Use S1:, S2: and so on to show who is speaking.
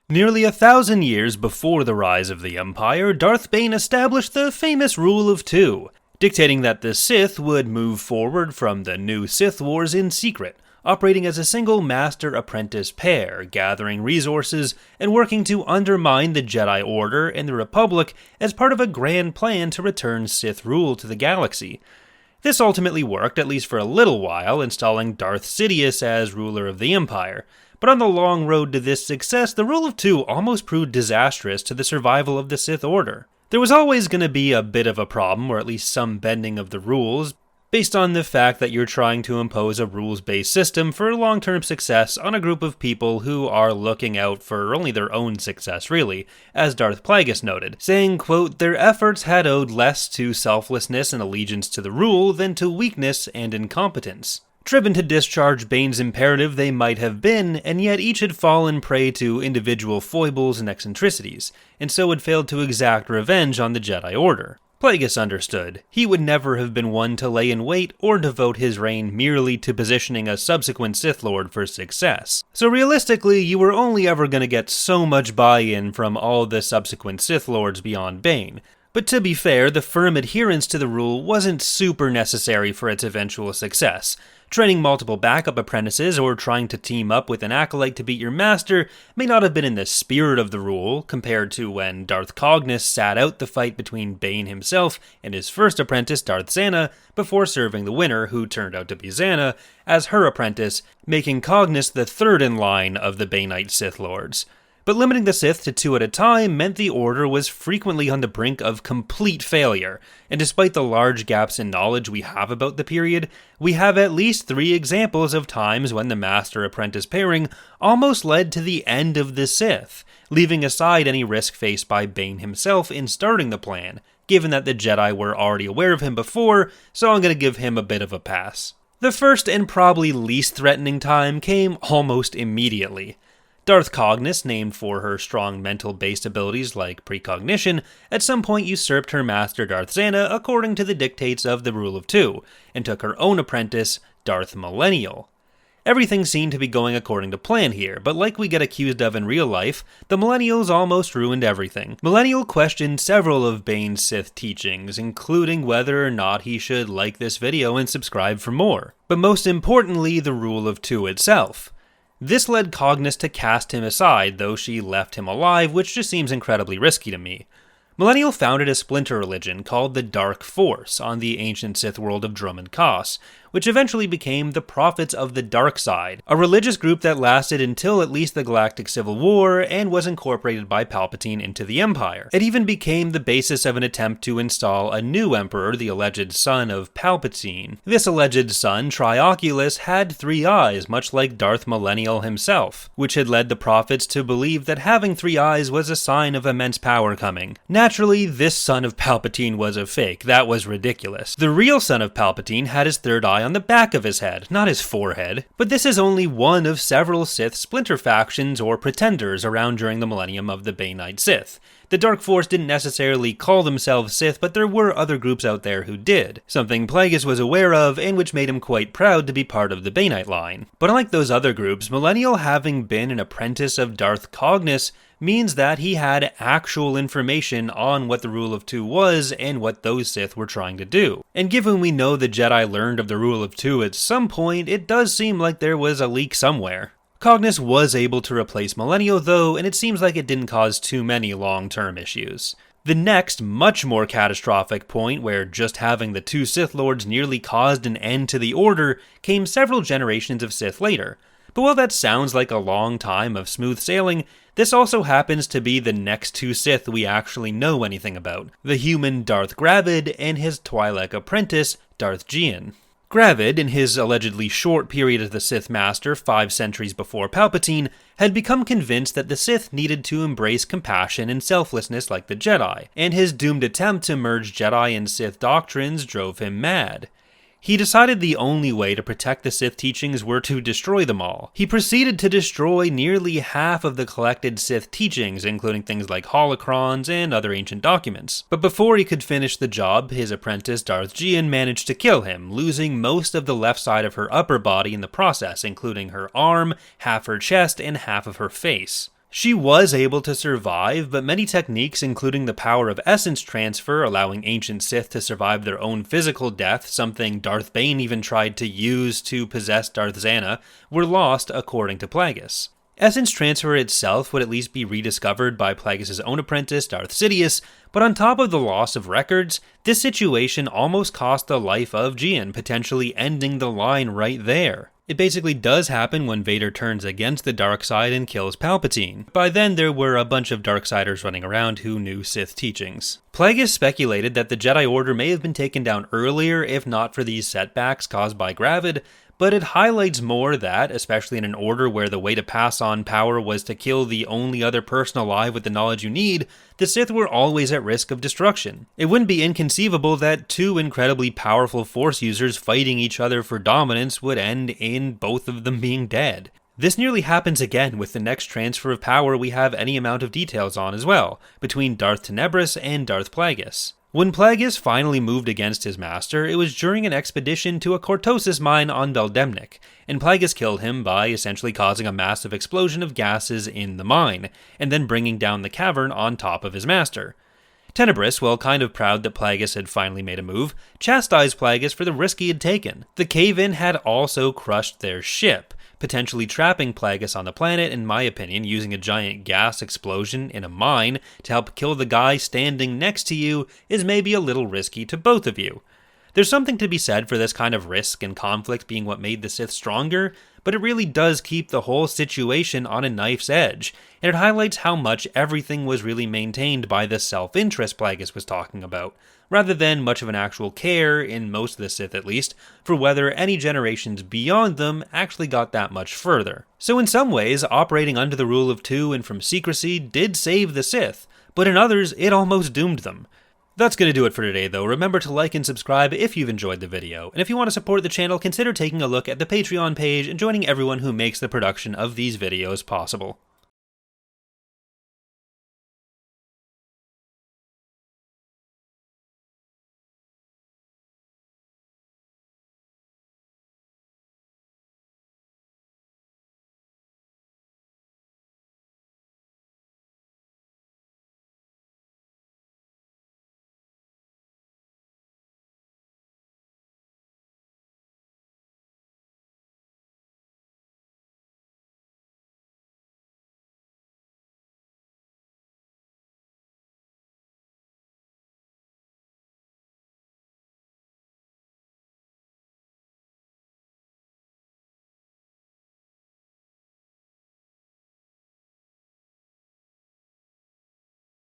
S1: Nearly 1,000 years before the rise of the Empire, Darth Bane established the famous Rule of Two, dictating that the Sith would move forward from the new Sith Wars in secret, operating as a single master-apprentice pair, gathering resources and working to undermine the Jedi Order and the Republic as part of a grand plan to return Sith rule to the galaxy. This ultimately worked, at least for a little while, installing Darth Sidious as ruler of the Empire. But on the long road to this success, the Rule of Two almost proved disastrous to the survival of the Sith Order. There was always going to be a bit of a problem, or at least some bending of the rules, based on the fact that you're trying to impose a rules-based system for long-term success on a group of people who are looking out for only their own success, really, as Darth Plagueis noted, saying, quote, "Their efforts had owed less to selflessness and allegiance to the rule than to weakness and incompetence. Driven to discharge Bane's imperative they might have been, and yet each had fallen prey to individual foibles and eccentricities, and so had failed to exact revenge on the Jedi Order." Plagueis understood. He would never have been one to lay in wait or devote his reign merely to positioning a subsequent Sith Lord for success. So realistically, you were only ever going to get so much buy-in from all the subsequent Sith Lords beyond Bane. But to be fair, the firm adherence to the rule wasn't super necessary for its eventual success. Training multiple backup apprentices or trying to team up with an acolyte to beat your master may not have been in the spirit of the rule, compared to when Darth Cognis sat out the fight between Bane himself and his first apprentice, Darth Zana, before serving the winner, who turned out to be Zana, as her apprentice, making Cognis the third in line of the Baneite Sith Lords. But limiting the Sith to 2 at a time meant the Order was frequently on the brink of complete failure, and despite the large gaps in knowledge we have about the period, we have at least 3 examples of times when the Master-Apprentice pairing almost led to the end of the Sith, leaving aside any risk faced by Bane himself in starting the plan, given that the Jedi were already aware of him before, so I'm going to give him a bit of a pass. The first and probably least threatening time came almost immediately. Darth Cognis, named for her strong mental-based abilities like precognition, at some point usurped her master Darth Zana according to the dictates of the Rule of Two, and took her own apprentice, Darth Millennial. Everything seemed to be going according to plan here, but like we get accused of in real life, the Millennials almost ruined everything. Millennial questioned several of Bane's Sith teachings, including whether or not he should like this video and subscribe for more. But most importantly, the Rule of Two itself. This led Cognis to cast him aside, though she left him alive, which just seems incredibly risky to me. Millennial founded a splinter religion called the Dark Force on the ancient Sith world of Dromund Kaas, which eventually became the Prophets of the Dark Side, a religious group that lasted until at least the Galactic Civil War and was incorporated by Palpatine into the Empire. It even became the basis of an attempt to install a new emperor, the alleged son of Palpatine. This alleged son, Trioculus, had 3 eyes, much like Darth Millennial himself, which had led the Prophets to believe that having 3 eyes was a sign of immense power coming. Naturally, this son of Palpatine was a fake. That was ridiculous. The real son of Palpatine had his 3rd eye on the back of his head, not his forehead. But this is only one of several Sith splinter factions or pretenders around during the millennium of the Baneite Sith. The Dark Force didn't necessarily call themselves Sith, but there were other groups out there who did, something Plagueis was aware of and which made him quite proud to be part of the Baneite line. But unlike those other groups, Millennial, having been an apprentice of Darth Cognis, means that he had actual information on what the Rule of Two was and what those Sith were trying to do. And given we know the Jedi learned of the Rule of Two at some point, it does seem like there was a leak somewhere. Cognis was able to replace Millennial though, and it seems like it didn't cause too many long-term issues. The next, much more catastrophic point where just having the 2 Sith Lords nearly caused an end to the Order came several generations of Sith later. But while that sounds like a long time of smooth sailing, this also happens to be the next 2 Sith we actually know anything about, the human Darth Gravid and his Twi'lek apprentice, Darth Geon. Gravid, in his allegedly short period as the Sith Master 5 centuries before Palpatine, had become convinced that the Sith needed to embrace compassion and selflessness like the Jedi, and his doomed attempt to merge Jedi and Sith doctrines drove him mad. He decided the only way to protect the Sith teachings were to destroy them all. He proceeded to destroy nearly half of the collected Sith teachings, including things like holocrons and other ancient documents. But before he could finish the job, his apprentice Darth Geon managed to kill him, losing most of the left side of her upper body in the process, including her arm, half her chest, and half of her face. She was able to survive, but many techniques, including the power of essence transfer, allowing ancient Sith to survive their own physical death, something Darth Bane even tried to use to possess Darth Xana, were lost according to Plagueis. Essence transfer itself would at least be rediscovered by Plagueis' own apprentice, Darth Sidious, but on top of the loss of records, this situation almost cost the life of Jian, potentially ending the line right there. It basically does happen when Vader turns against the dark side and kills Palpatine. By then, there were a bunch of Darksiders running around who knew Sith teachings. Plagueis speculated that the Jedi Order may have been taken down earlier if not for these setbacks caused by Gravid, but it highlights more that, especially in an order where the way to pass on power was to kill the only other person alive with the knowledge you need, the Sith were always at risk of destruction. It wouldn't be inconceivable that two incredibly powerful Force users fighting each other for dominance would end in both of them being dead. This nearly happens again with the next transfer of power we have any amount of details on as well, between Darth Tenebris and Darth Plagueis. When Plagueis finally moved against his master, it was during an expedition to a Cortosis mine on Beldemnik, and Plagueis killed him by essentially causing a massive explosion of gases in the mine, and then bringing down the cavern on top of his master. Tenebris, while kind of proud that Plagueis had finally made a move, chastised Plagueis for the risk he had taken. The cave-in had also crushed their ship, potentially trapping Plagueis on the planet. In my opinion, using a giant gas explosion in a mine to help kill the guy standing next to you is maybe a little risky to both of you. There's something to be said for this kind of risk and conflict being what made the Sith stronger, but it really does keep the whole situation on a knife's edge, and it highlights how much everything was really maintained by the self-interest Plagueis was talking about, rather than much of an actual care, in most of the Sith at least, for whether any generations beyond them actually got that much further. So in some ways, operating under the rule of two and from secrecy did save the Sith, but in others, it almost doomed them. That's going to do it for today though. Remember to like and subscribe if you've enjoyed the video, and if you want to support the channel, consider taking a look at the Patreon page and joining everyone who makes the production of these videos possible.